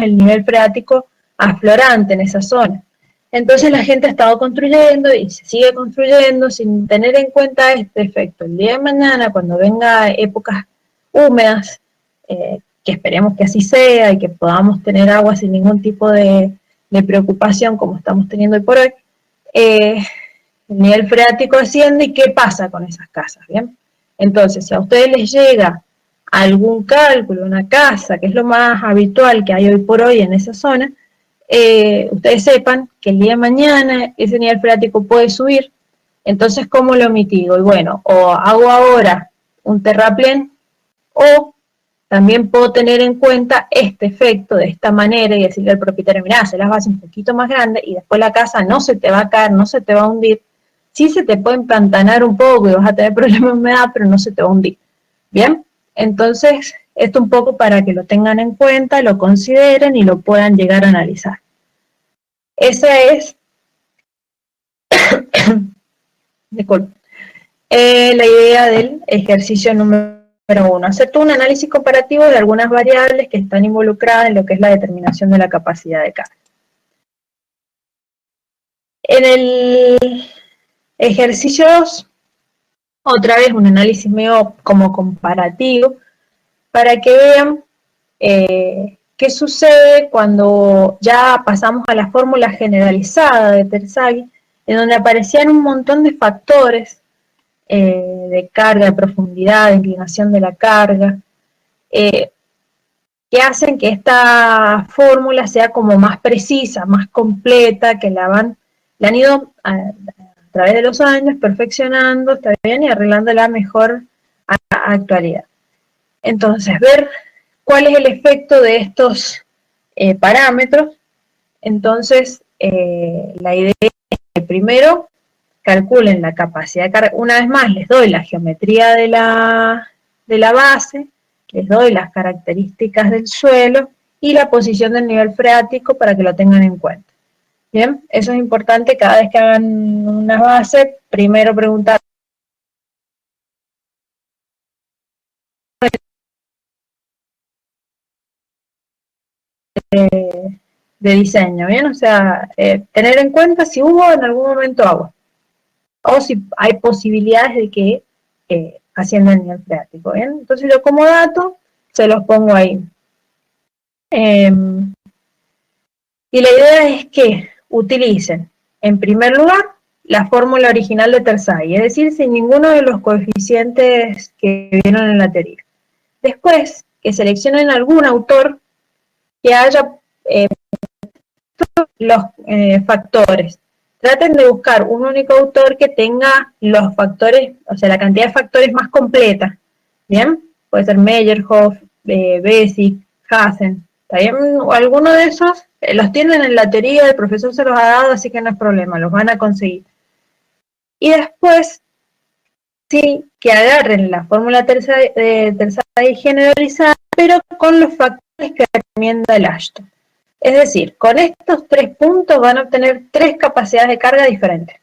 el nivel freático aflorante en esa zona. Entonces la gente ha estado construyendo y se sigue construyendo sin tener en cuenta este efecto. El día de mañana, cuando venga épocas húmedas, que esperemos que así sea y que podamos tener agua sin ningún tipo de preocupación como estamos teniendo hoy por hoy, el nivel freático asciende y ¿qué pasa con esas casas? ¿Bien? Entonces, si a ustedes les llega algún cálculo, una casa, que es lo más habitual que hay hoy por hoy en esa zona, ustedes sepan que el día de mañana ese nivel freático puede subir. Entonces, ¿cómo lo mitigo? Y bueno, o hago ahora un terraplén, o también puedo tener en cuenta este efecto de esta manera y decirle al propietario, mirá, se las bases un poquito más grandes y después la casa no se te va a caer, no se te va a hundir. Sí se te puede empantanar un poco y vas a tener problemas de humedad, pero no se te va a hundir. ¿Bien? Entonces, esto un poco para que lo tengan en cuenta, lo consideren y lo puedan llegar a analizar. Esa es la idea del ejercicio número 1. Hacer un análisis comparativo de algunas variables que están involucradas en lo que es la determinación de la capacidad de carga. En el ejercicio 2, otra vez un análisis medio como comparativo, para que vean qué sucede cuando ya pasamos a la fórmula generalizada de Terzaghi, en donde aparecían un montón de factores de carga, de profundidad, de inclinación de la carga, que hacen que esta fórmula sea como más precisa, más completa, que la han ido a través de los años perfeccionando, está bien, y arreglándola mejor a la actualidad. Entonces, ver cuál es el efecto de estos parámetros. Entonces, la idea es que primero calculen la capacidad de carga. Una vez más, les doy la geometría de la base, les doy las características del suelo y la posición del nivel freático para que lo tengan en cuenta. Bien, eso es importante cada vez que hagan una base, primero preguntar de diseño, ¿bien? O sea, tener en cuenta si hubo en algún momento agua, o si hay posibilidades de que ascienda el nivel freático, ¿bien? Entonces yo como dato se los pongo ahí. Y la idea es que utilicen, en primer lugar, la fórmula original de Terzaghi, es decir, sin ninguno de los coeficientes que vieron en la teoría. Después, que seleccionen algún autor que haya los factores. Traten de buscar un único autor que tenga los factores, o sea, la cantidad de factores más completa. ¿Bien? Puede ser Meyerhoff, Bessick, Hassen. ¿Está bien? Alguno de esos los tienen en la teoría, el profesor se los ha dado, así que no es problema, los van a conseguir. Y después, sí, que agarren la fórmula Terzaghi generalizada, pero con los factores que recomienda el Ashton. Es decir, con estos 3 puntos van a obtener 3 capacidades de carga diferentes.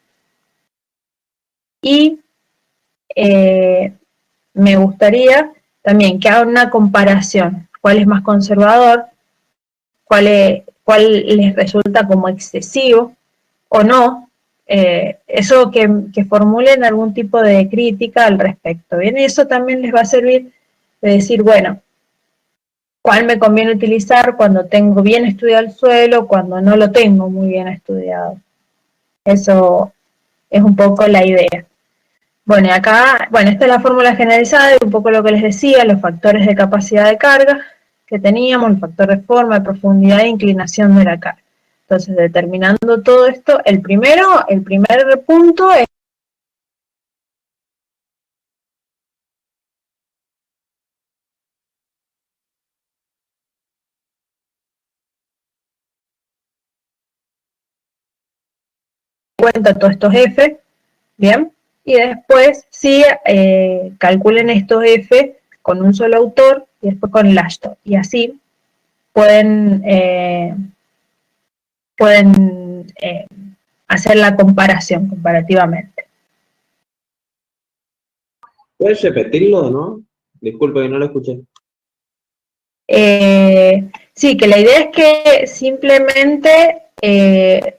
Y me gustaría también que hagan una comparación. ¿Cuál es más conservador? ¿Cuál les resulta como excesivo o no? Eso que formulen algún tipo de crítica al respecto. ¿Bien? Y eso también les va a servir de decir, bueno, ¿cuál me conviene utilizar cuando tengo bien estudiado el suelo, cuando no lo tengo muy bien estudiado? Eso es un poco la idea. Bueno, y acá, bueno, esta es la fórmula generalizada de un poco lo que les decía, los factores de capacidad de carga que teníamos, el factor de forma, de profundidad e inclinación de la carga. Entonces, determinando todo esto, el primer punto es cuenta todos estos F, ¿bien? Y después sí calculen estos F con un solo autor y después con el Ashton. Y así pueden hacer la comparación comparativamente. ¿Puedes repetirlo, no? Disculpe que no lo escuché. Sí, que la idea es que simplemente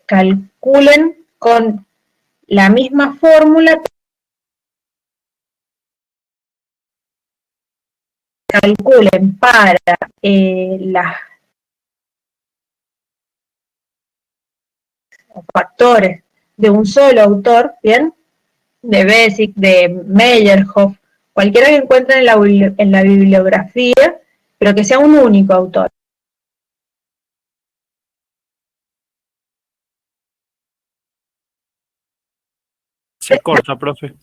calculen con la misma fórmula, calculen para los factores de un solo autor, ¿bien? De Basic, de Meyerhoff, cualquiera que encuentren en la bibliografía, pero que sea un único autor. Se corta, profe.